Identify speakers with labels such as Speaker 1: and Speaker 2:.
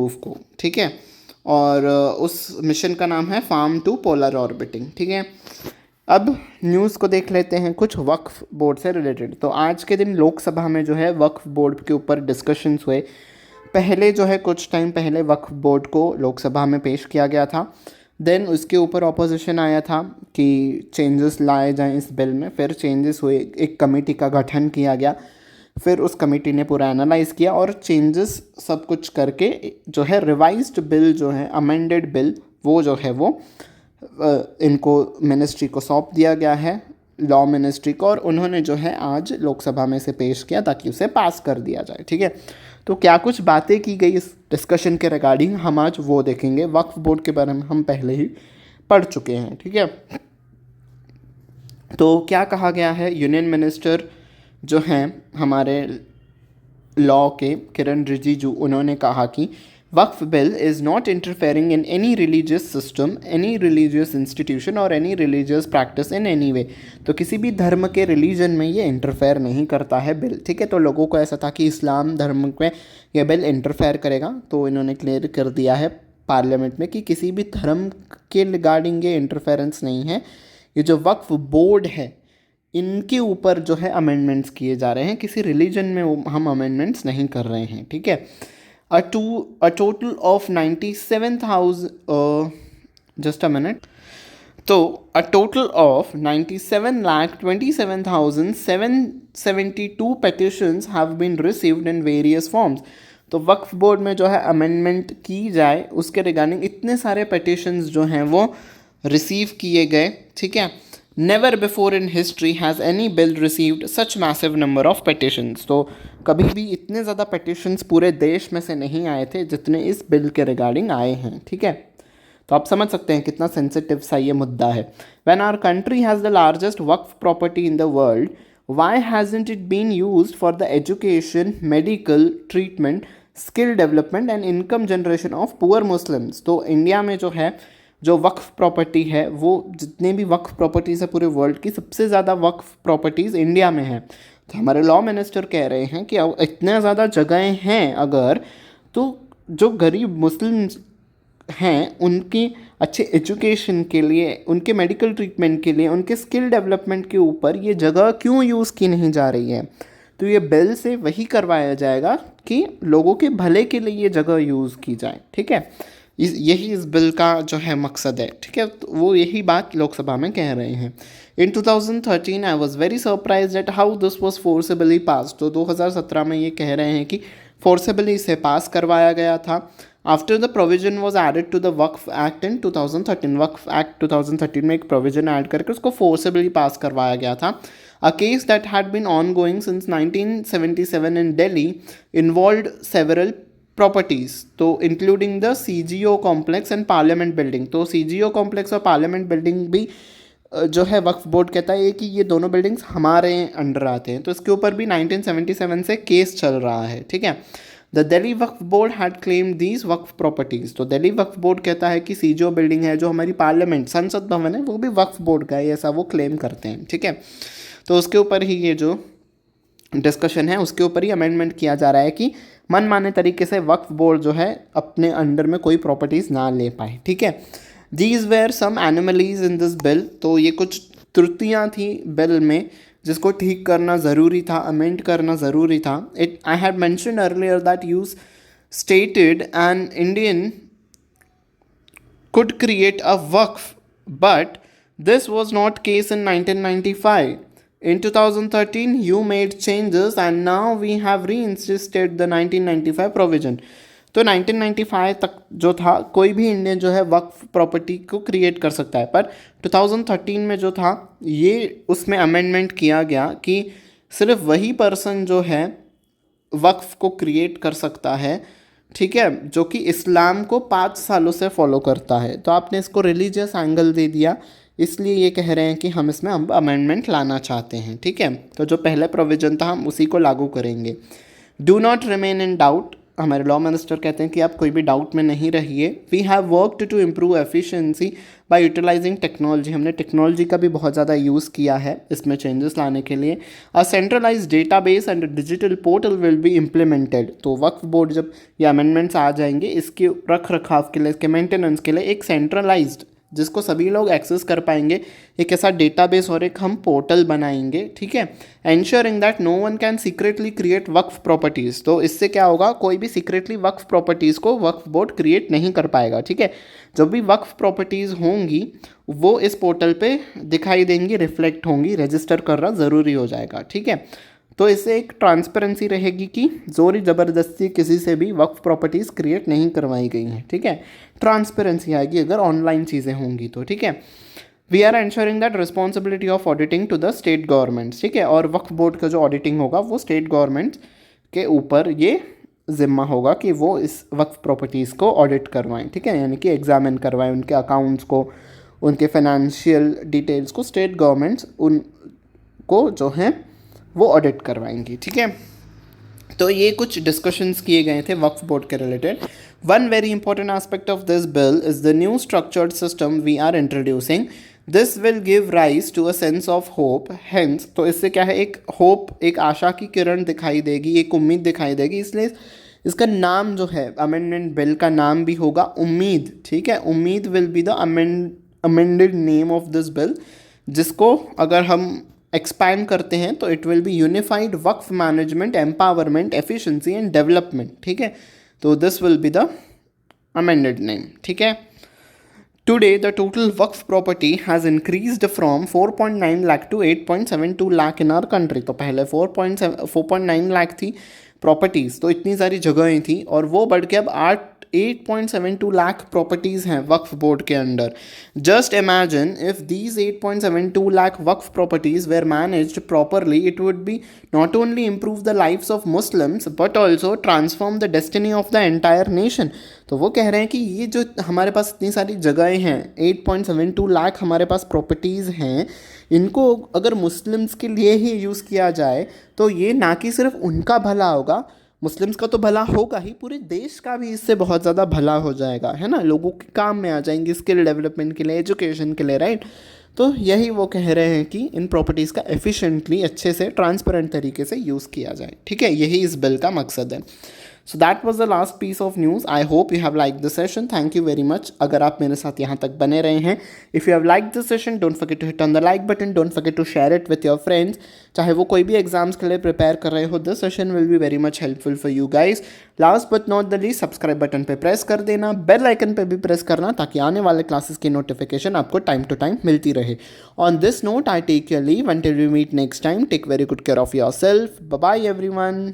Speaker 1: Proof को, ठीक है। और उस मिशन का नाम है फार्म टू पोलर ऑर्बिटिंग, ठीक है। अब न्यूज़ को देख लेते हैं कुछ वक्फ बोर्ड से रिलेटेड। तो आज के दिन लोकसभा में जो है वक्फ बोर्ड के ऊपर डिस्कशंस हुए। पहले जो है कुछ टाइम पहले वक्फ बोर्ड को लोकसभा में पेश किया गया था। देन उसके ऊपर ऑपोजिशन आया था कि चेंजेस लाए जाएं इस बिल में। फिर चेंजेस हुए, एक कमेटी का गठन किया गया। फिर उस कमेटी ने पूरा एनालाइज किया और चेंजेस सब कुछ करके जो है रिवाइज्ड बिल जो है, अमेंडेड बिल, वो जो है वो इनको मिनिस्ट्री को सौंप दिया गया है, लॉ मिनिस्ट्री को। और उन्होंने जो है आज लोकसभा में से पेश किया ताकि उसे पास कर दिया जाए, ठीक है। तो क्या कुछ बातें की गई इस डिस्कशन के रिगार्डिंग, हम आज वो देखेंगे। वक्फ बोर्ड के बारे में हम पहले ही पढ़ चुके हैं, ठीक है। तो क्या कहा गया है, यूनियन मिनिस्टर जो हैं हमारे लॉ के, किरण रिजिजू, उन्होंने कहा कि Waqf bill is not interfering in any religious system, any religious institution और any religious practice in any way. तो किसी भी धर्म के रिलीजन में ये इंटरफेयर नहीं करता है बिल, ठीक है। तो लोगों को ऐसा था कि इस्लाम धर्म में ये बिल इंटरफेयर करेगा, तो इन्होंने क्लियर कर दिया है पार्लियामेंट में कि किसी भी धर्म के रिगार्डिंग ये इंटरफेरेंस नहीं है। ये जो वक्फ बोर्ड है इनके ऊपर जो है अमेंडमेंट्स किए जा रहे हैं, किसी रिलीजन में हम अमेंडमेंट्स नहीं कर रहे हैं, ठीक है। A total of 97,000 just a minute. तो a total of 97,27,772 petitions have been received in various forms. तो वक्फ बोर्ड में जो है अमेंडमेंट की जाए उसके रिगार्डिंग इतने सारे petitions जो हैं वो रिसीव किए गए, ठीक है। Never before in history has any bill received such massive number of petitions. तो कभी भी इतने ज़्यादा petitions पूरे देश में से नहीं आए थे जितने इस बिल के रिगार्डिंग आए हैं, ठीक है। तो आप समझ सकते हैं कितना सेंसिटिव सा ये मुद्दा है। When our country has the largest waqf property in the world, why hasn't it been used for the education, medical treatment, skill development and income generation of poor Muslims. तो इंडिया में जो है जो वक्फ प्रॉपर्टी है, वो जितने भी वक्फ प्रॉपर्टीज़ है पूरे वर्ल्ड की, सबसे ज़्यादा वक्फ प्रॉपर्टीज़ इंडिया में है। तो हमारे लॉ मिनिस्टर कह रहे हैं कि अब इतने ज़्यादा जगहें हैं अगर, तो जो गरीब मुस्लिम हैं उनकी अच्छे एजुकेशन के लिए, उनके मेडिकल ट्रीटमेंट के लिए, उनके स्किल डेवलपमेंट के ऊपर ये जगह क्यों यूज़ की नहीं जा रही है। तो ये बिल से वही करवाया जाएगा कि लोगों के भले के लिए ये जगह यूज़ की जाए, ठीक है। यही इस बिल का जो है मकसद है, ठीक है। तो वो यही बात लोकसभा में कह रहे हैं। In 2013 I was very surprise at how this was forcibly pass. तो 2017 में ये कह रहे हैं कि फोर्सेबली इसे पास करवाया गया था। After the provision was added to the waqf act in 2013। Waqf act 2013 में एक प्रोविजन ऐड करके उसको फोर्सेबली पास करवाया गया था। A case that had been ongoing since 1977 in Delhi involved several properties, तो including the CGO complex and parliament building. तो CGO complex और पार्लियामेंट बिल्डिंग भी जो है वक्फ बोर्ड कहता है कि ये दोनों बिल्डिंग्स हमारे अंडर आते हैं। तो इसके ऊपर भी 1977 से केस चल रहा है, ठीक है। The Delhi Waqf board had claimed these Waqf properties. तो दिल्ली वक्फ बोर्ड कहता है कि CGO बिल्डिंग है जो हमारी पार्लियामेंट संसद भवन है वो भी वक्फ बोर्ड का है, ऐसा वो क्लेम करते हैं, ठीक है। तो उसके ऊपर ही ये जो डिस्कशन है उसके ऊपर ही अमेंडमेंट किया जा रहा है कि मनमाने तरीके से वक्फ बोर्ड जो है अपने अंडर में कोई प्रॉपर्टीज़ ना ले पाए, ठीक है। These were some anomalies in this bill. तो ये कुछ त्रुटियाँ थी बिल में जिसको ठीक करना ज़रूरी था, अमेंड करना ज़रूरी था। It I had mentioned earlier that you stated an Indian could create a waqf, but this was not case in 1995. In 2013, you made changes and now we have reinstated the 1995 provision. तो 1995 तक जो था कोई भी Indian जो है वक्फ property को create कर सकता है, पर 2013 में जो था ये उसमें अमेंडमेंट किया गया कि सिर्फ वही पर्सन जो है वक्फ को क्रिएट कर सकता है, ठीक है, जो कि इस्लाम को 5 सालों से फॉलो करता है। तो आपने इसको रिलीजियस एंगल दे दिया, इसलिए ये कह रहे हैं कि हम इसमें अब अमेंडमेंट लाना चाहते हैं, ठीक है। तो जो पहले प्रोविज़न था हम उसी को लागू करेंगे। Do not remain in doubt हमारे लॉ मिनिस्टर कहते हैं कि आप कोई भी डाउट में नहीं रहिए। We have worked to improve efficiency by utilizing technology, हमने टेक्नोलॉजी का भी बहुत ज़्यादा यूज़ किया है इसमें चेंजेस लाने के लिए। A centralise database and digital portal will be implemented, तो वक्फ बोर्ड जब ये अमेंडमेंट्स आ जाएंगे इसके रख रखाव के लिए, इसके मेंटेनेंस के लिए एक सेंट्रलाइज्ड जिसको सभी लोग एक्सेस कर पाएंगे एक ऐसा डेटाबेस और एक हम पोर्टल बनाएंगे, ठीक है। Ensuring that no one can secretly create waqf properties, तो इससे क्या होगा, कोई भी सीक्रेटली वक्फ प्रॉपर्टीज़ को वक्फ बोर्ड क्रिएट नहीं कर पाएगा, ठीक है। जब भी वक्फ प्रॉपर्टीज़ होंगी वो इस पोर्टल पे दिखाई देंगी, रिफ्लेक्ट होंगी, रजिस्टर करना ज़रूरी हो जाएगा, ठीक है। तो इससे एक ट्रांसपेरेंसी रहेगी कि जोरी ज़बरदस्ती किसी से भी वक्फ प्रॉपर्टीज़ क्रिएट नहीं करवाई गई हैं, ठीक है। ट्रांसपेरेंसी आएगी अगर ऑनलाइन चीज़ें होंगी तो, ठीक है। We are ensuring that responsibility of auditing to the state governments, ठीक है। और वक्फ बोर्ड का जो ऑडिटिंग होगा वो स्टेट गवर्नमेंट्स के ऊपर ये ज़िम्मा होगा कि वो इस वक्फ प्रॉपर्टीज़ को ऑडिट करवाएं, ठीक है, यानी कि एग्जामिन करवाएं उनके अकाउंट्स को, उनके फाइनेंशियल डिटेल्स को स्टेट गवर्नमेंट्स उनको जो हैं वो ऑडिट करवाएंगी, ठीक है। तो ये कुछ डिस्कशंस किए गए थे वक्फ बोर्ड के related. One very important aspect of this bill is the new structured system we are introducing, this will give rise to a sense of hope, hence, तो इससे क्या है, एक होप, एक आशा की किरण दिखाई देगी, एक उम्मीद दिखाई देगी, इसलिए इसका नाम जो है अमेंडमेंट बिल का नाम भी होगा उम्मीद, ठीक है। Umeed will be the amended name of this bill, जिसको अगर हम एक्सपैंड करते हैं तो it will be unified waqf management empowerment efficiency and development, ठीक है। तो this will be the amended name, ठीक है। Today the total waqf property has increased from 4.9 lakh to 8.72 lakh in our country, तो पहले 4.9 लाख थी प्रॉपर्टीज़, तो इतनी सारी जगहें थी, और वो बढ़ के अब 8.72 लाख प्रॉपर्टीज़ हैं वक्फ बोर्ड के under. Just imagine if these 8.72 lakh waqf properties were managed properly, it would be not only improve the lifes of Muslims but also transform the destiny of the entire nation. तो वो कह रहे हैं कि ये जो हमारे पास इतनी सारी जगहें हैं, 8.72 लाख हमारे पास प्रॉपर्टीज़ हैं, इनको अगर मुस्लिम्स के लिए ही यूज़ किया जाए तो ये ना कि सिर्फ उनका भला होगा, मुस्लिम्स का तो भला होगा ही, पूरे देश का भी इससे बहुत ज़्यादा भला हो जाएगा, है ना। लोगों के काम में आ जाएंगे, स्किल डेवलपमेंट के लिए, एजुकेशन के लिए, राइट। तो यही वो कह रहे हैं कि इन प्रॉपर्टीज़ का एफिशिएंटली, अच्छे से, ट्रांसपेरेंट तरीके से यूज़ किया जाए, ठीक है। यही इस बिल का मकसद है। So that was the last piece of news. I hope you have like the session. Thank you very much अगर आप मेरे साथ यहाँ तक बने रहे हैं। If you have like the session, don't forget to hit on the like button, don't forget to share it with your friends. चाहे वो कोई भी एग्जाम्स के लिए प्रिपेयर कर रहे हो, this session will be very much helpful for you guys. Last but not the least, subscribe button पर प्रेस कर देना, बेल आइकन पर भी प्रेस करना, ताकि आने वाले क्लासेस की नोटिफिकेशन आपको टाइम टू टाइम मिलती रहे। On this note I take your leave until we meet next time. Take very good care of your self. Bye bye everyone.